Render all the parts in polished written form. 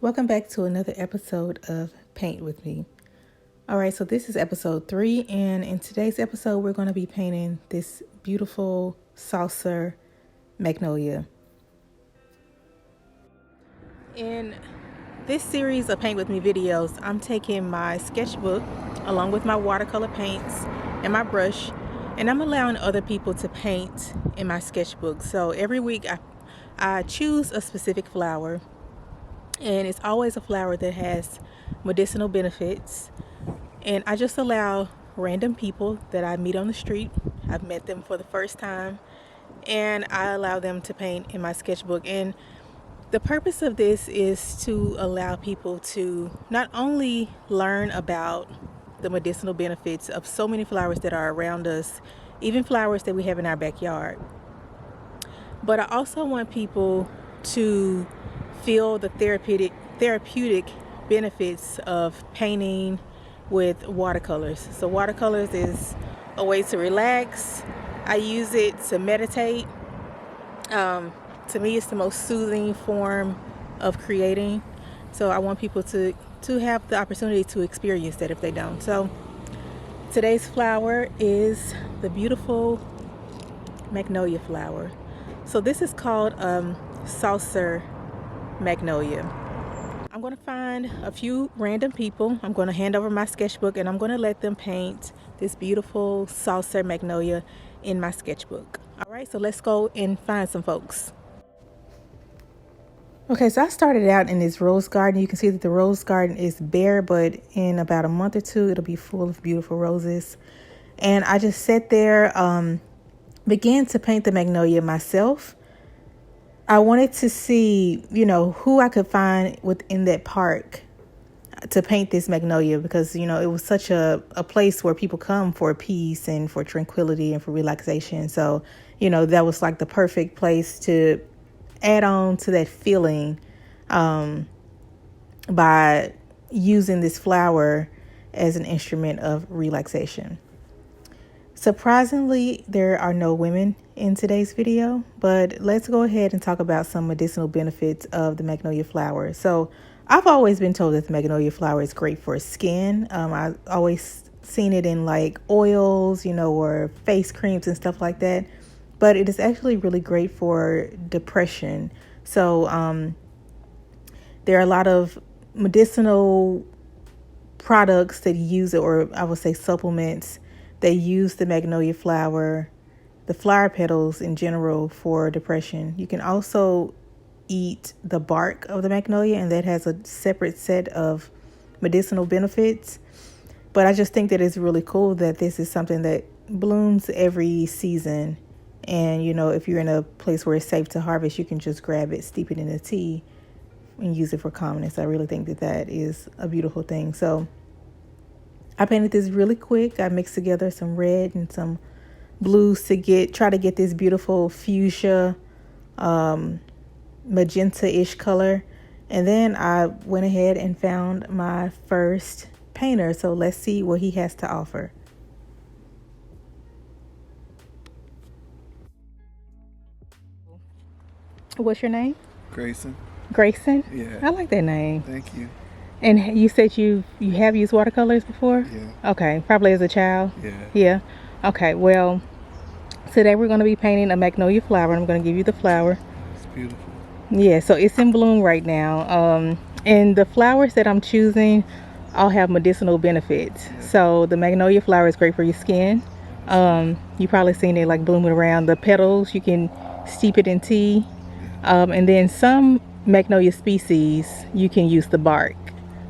Welcome back to another episode of Paint With Me. Alright, so this is episode 3, and in today's episode we're going to be painting this beautiful saucer magnolia. In this series of Paint With Me videos, I'm taking my sketchbook along with my watercolor paints and my brush, and I'm allowing other people to paint in my sketchbook. So every week I choose a specific flower, and it's always a flower that has medicinal benefits, and I just allow random people that I meet on the street. I've met them for the first time, and I allow them to paint in my sketchbook. And the purpose of this is to allow people to not only learn about the medicinal benefits of so many flowers that are around us, even flowers that we have in our backyard, but I also want people to feel the therapeutic benefits of painting with watercolors. So watercolors is a way to relax. I use it to meditate. To me, it's the most soothing form of creating. So I want people to have the opportunity to experience that if they don't. So today's flower is the beautiful magnolia flower. So this is called saucer magnolia. I'm going to find a few random people. I'm going to hand over my sketchbook and I'm going to let them paint this beautiful saucer magnolia in my sketchbook. All right, so let's go and find some folks. Okay, so I started out in this rose garden. You can see that the rose garden is bare, but in about a month or two, it'll be full of beautiful roses. And I just sat there, began to paint the magnolia myself. I wanted to see, who I could find within that park to paint this magnolia, because, it was such a place where people come for peace and for tranquility and for relaxation. So, that was like the perfect place to add on to that feeling by using this flower as an instrument of relaxation. Surprisingly, there are no women in today's video, but let's go ahead and talk about some medicinal benefits of the magnolia flower. So I've always been told that the magnolia flower is great for skin. I've always seen it in like oils, or face creams and stuff like that. But it is actually really great for depression. So there are a lot of medicinal products that use it, or I would say supplements. They use the magnolia flower, the flower petals in general, for depression. You can also eat the bark of the magnolia, and that has a separate set of medicinal benefits. But I just think that it's really cool that this is something that blooms every season. And, if you're in a place where it's safe to harvest, you can just grab it, steep it in a tea, and use it for calmness. I really think that is a beautiful thing. So I painted this really quick. I mixed together some red and some blues to try to get this beautiful fuchsia, magenta-ish color. And then I went ahead and found my first painter. So let's see what he has to offer. What's your name? Grayson. Grayson? Yeah. I like that name. Thank you. And you said you have used watercolors before? Yeah. Okay, probably as a child? Yeah. Yeah. Okay, well, today we're going to be painting a magnolia flower. I'm going to give you the flower. It's beautiful. Yeah, so it's in bloom right now. And the flowers that I'm choosing all have medicinal benefits. Yeah. So the magnolia flower is great for your skin. You probably seen it like blooming around. The petals, you can steep it in tea. And then some magnolia species, you can use the bark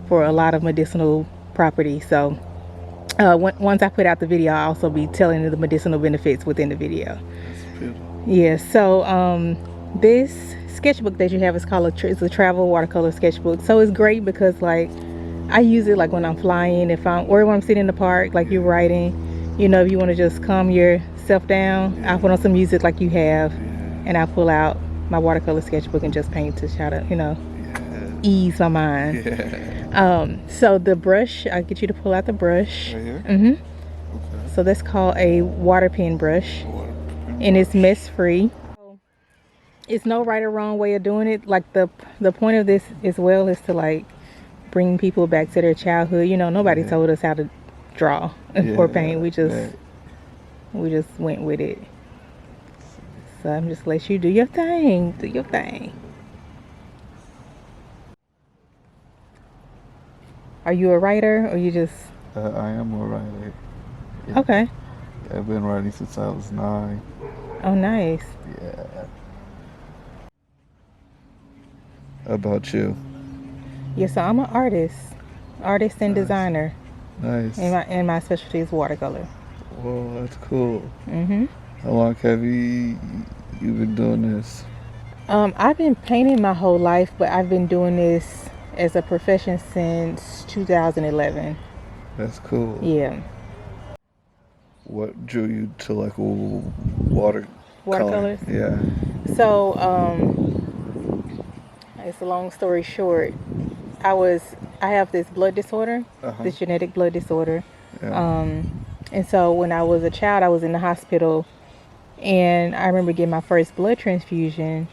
for a lot of medicinal properties. So once I put out the video, I'll also be telling you the medicinal benefits within the video. That's beautiful. Yeah, so this sketchbook that you have is called it's a travel watercolor sketchbook. So it's great because like I use it like when I'm flying, or when I'm sitting in the park, like you're writing, if you want to just calm yourself down, I'll put on some music like you have, and I'll pull out my watercolor sketchbook and just paint to try to, ease my mind. Yeah. So the brush, I'll get you to pull out the brush. Right here? Mm-hmm. Okay. So that's called a water pen brush, Water pen and it's brush. mess free. it's no right or wrong way of doing it. Like the point of this as well is to like bring people back to their childhood. You know, nobody told us how to draw or paint. We just went with it. So I'm just let you do your thing. Do your thing. Are you a writer or you just? I am a writer. Okay. I've been writing since I was 9. Oh, nice. Yeah. How about you? Yeah, so I'm an artist and designer, Nice. and my specialty is watercolor. Whoa, that's cool. Mhm. How long have you been doing this? I've been painting my whole life, but I've been doing this as a profession since 2011. That's cool. Yeah. What drew you to like watercolor? Watercolors? Yeah. So, it's a long story short. I have this blood disorder, this genetic blood disorder. Yeah. And so when I was a child, I was in the hospital, and I remember getting my first blood transfusion,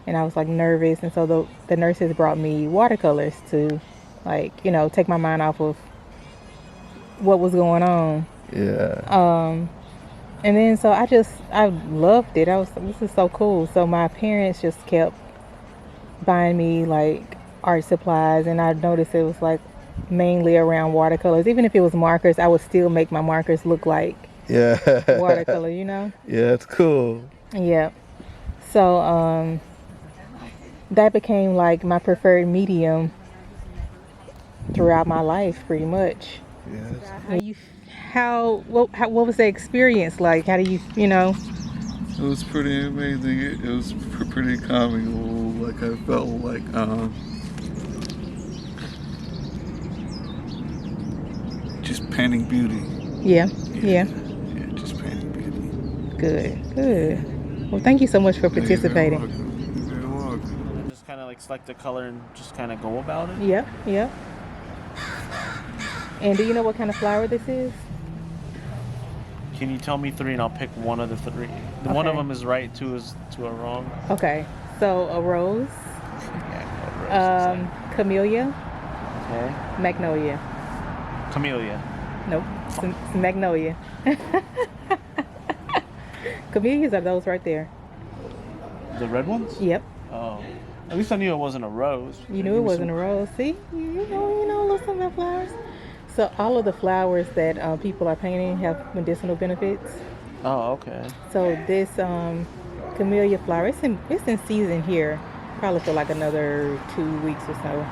and I was like nervous, and so the nurses brought me watercolors to, like, you know, take my mind off of what was going on. Yeah. And then so I loved it. I was like, this is so cool. So my parents just kept buying me like art supplies, and I noticed it was like mainly around watercolors. Even if it was markers, I would still make my markers look like watercolor, you know? Yeah, it's cool. Yeah. So that became like my preferred medium throughout my life, pretty much. Yes. What was the experience like? How do you know? It was pretty amazing. It was pretty calming. Like I felt like just painting beauty. Yeah. Yeah, just painting beauty. Good. Well, thank you so much for participating. You're very welcome. Just kind of like select a color and just kind of go about it. Yep. And do you know what kind of flower this is? Can you tell me 3 and I'll pick one of the 3? One of them is right, 2 are wrong. Okay. So a rose, Yeah, what rose is camellia, that? Okay. magnolia. Camellia. Nope, it's magnolia. Camellias are those right there. The red ones? Yep. Oh. At least I knew it wasn't a rose. You knew it wasn't a rose. See, you know a little something about flowers. So all of the flowers that people are painting have medicinal benefits. Oh, okay. So this camellia flower, it's in season here, probably for like another 2 weeks or so.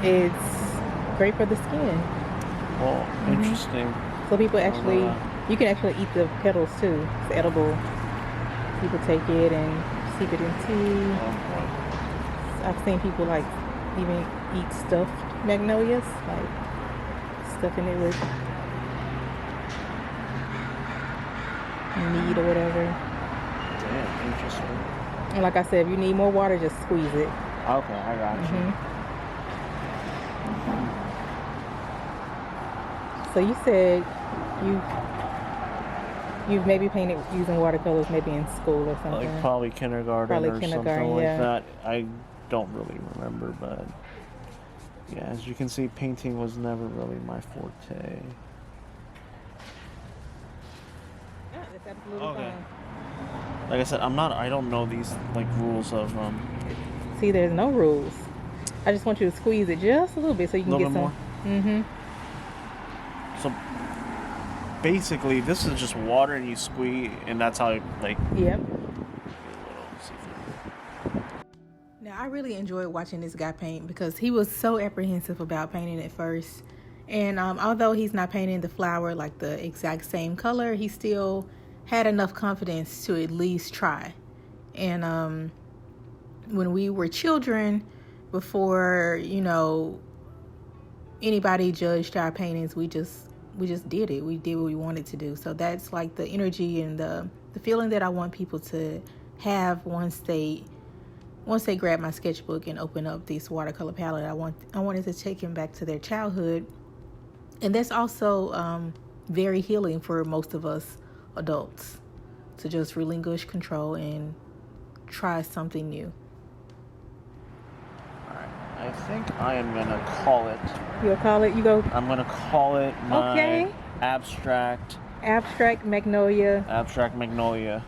It's great for the skin. Well, interesting. So people actually, you can actually eat the petals too. It's edible. People take it and steep it in tea. Okay. I've seen people like even eat stuffed magnolias, like stuffing it with meat or whatever. Damn, interesting. And like I said, if you need more water, just squeeze it. Okay, I got you. So you said you've maybe painted using watercolors maybe in school or something. Like probably kindergarten or something like that. I don't really remember, but yeah, as you can see, painting was never really my forte. Yeah, that's absolutely Okay. fine. Like I said, I don't know these like rules of See, there's no rules. I just want you to squeeze it just a little bit so you can get some more. So basically, this is just water and you squeeze, and that's how like. Yep. Now, I really enjoyed watching this guy paint because he was so apprehensive about painting at first. And although he's not painting the flower like the exact same color, he still had enough confidence to at least try. And when we were children, before, anybody judged our paintings, we just did it. We did what we wanted to do. So that's like the energy and the feeling that I want people to have once they grab my sketchbook and open up this watercolor palette. I wanted to take them back to their childhood. And that's also very healing for most of us adults, to just relinquish control and try something new. Alright, I think I am gonna call it. You'll call it? You go? I'm gonna call it my Okay. Abstract Magnolia. Abstract Magnolia.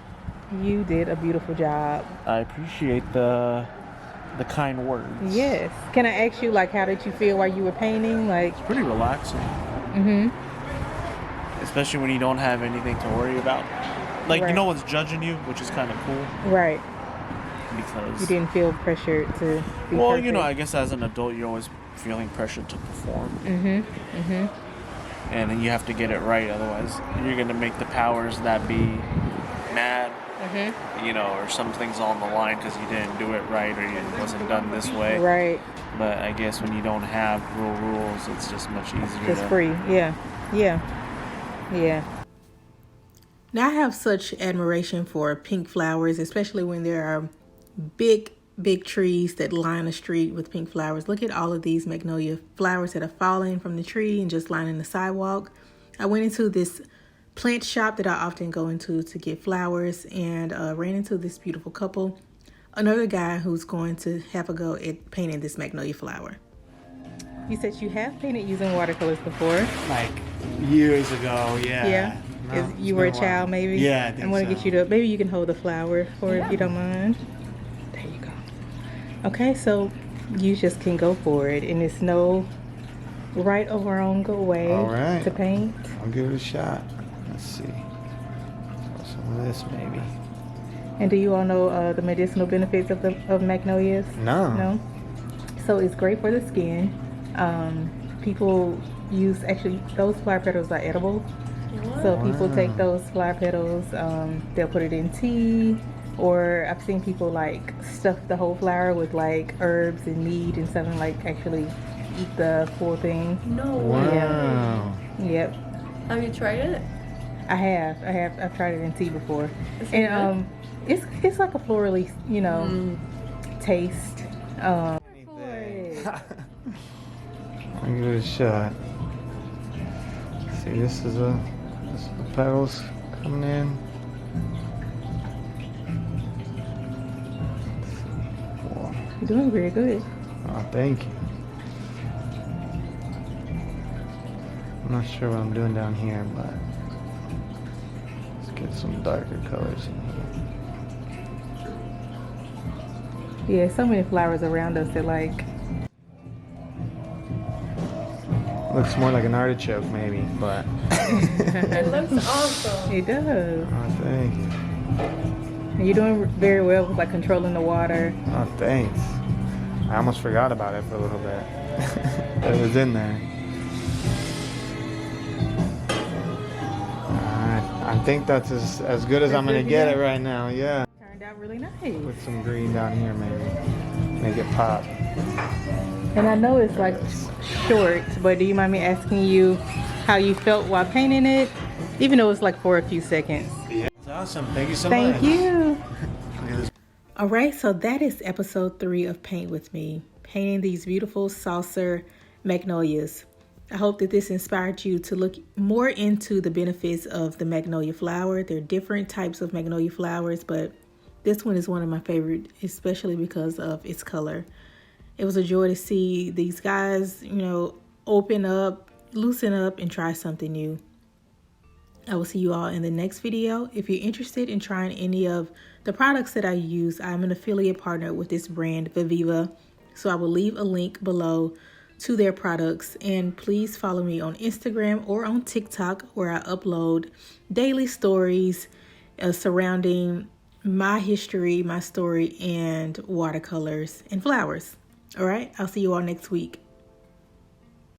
You did a beautiful job. I appreciate the kind words. Yes. Can I ask you, like, how did you feel while you were painting? Like, Pretty relaxing. Especially when you don't have anything to worry about. Like, Right. no one's judging you, which is kind of cool. right. Because, You didn't feel pressured to be well, perfect. you know, I guess as an adult, you're always feeling pressured to perform. And then you have to get it right, otherwise you're going to make the powers that be mad, you know, or something's on the line because you didn't do it right or it wasn't done this way. Right. But I guess when you don't have rules, it's just much easier. Just to... free. Yeah. Now I have such admiration for pink flowers, especially when there are big trees that line a street with pink flowers. Look at all of these magnolia flowers that are falling from the tree and just lining the sidewalk. I went into this plant shop that I often go into to get flowers and ran into this beautiful couple. Another guy who's going to have a go at painting this magnolia flower. You said you have painted using watercolors before. Like years ago, yeah. Yeah. No, You were a child, maybe? Yeah, I think I'm going to so. get you to, maybe you can hold the flower for if you don't mind. There you go. Okay, so you just can go for it. And it's no right or wrong way All right. to paint. I'll give it a shot. Let's see. Some of this, maybe. And do you all know the medicinal benefits of magnolias? No. No? So it's great for the skin. People use, actually, those flower petals are edible. So people take those flower petals, they'll put it in tea, or I've seen people like stuff the whole flower with like herbs and meat and something, like actually eat the full thing. No way. Wow. Yep. Have you tried it? I've tried it in tea before. Is it And it's like a florally, you know, taste. I'll give it a shot. See, this is the petals coming in. Whoa. You're doing very good. Oh, thank you. I'm not sure what I'm doing down here, but let's get some darker colors in here. Yeah, so many flowers around us that like. Looks more like an artichoke, maybe, but. It looks awesome. It does. Oh, thank you. And you're doing very well with like controlling the water. Oh, thanks. I almost forgot about it for a little bit. It was in there. I think that's as good as I'm going to get it right now, yeah. Turned out really nice. Put some green down here, maybe. Make it pop. And I know it's like short, but do you mind me asking you how you felt while painting it? Even though it's like for a few seconds. Yeah, it's awesome. Thank you so much. Thank you. All right, so that is episode 3 of Paint With Me, painting these beautiful saucer magnolias. I hope that this inspired you to look more into the benefits of the magnolia flower. There are different types of magnolia flowers, but this one is one of my favorite, especially because of its color. It was a joy to see these guys, you know, open up, loosen up, and try something new. I will see you all in the next video. If you're interested in trying any of the products that I use, I'm an affiliate partner with this brand, Viviva. So I will leave a link below to their products. And please follow me on Instagram or on TikTok, where I upload daily stories surrounding my history, my story, and watercolors and flowers. All right, I'll see you all next week.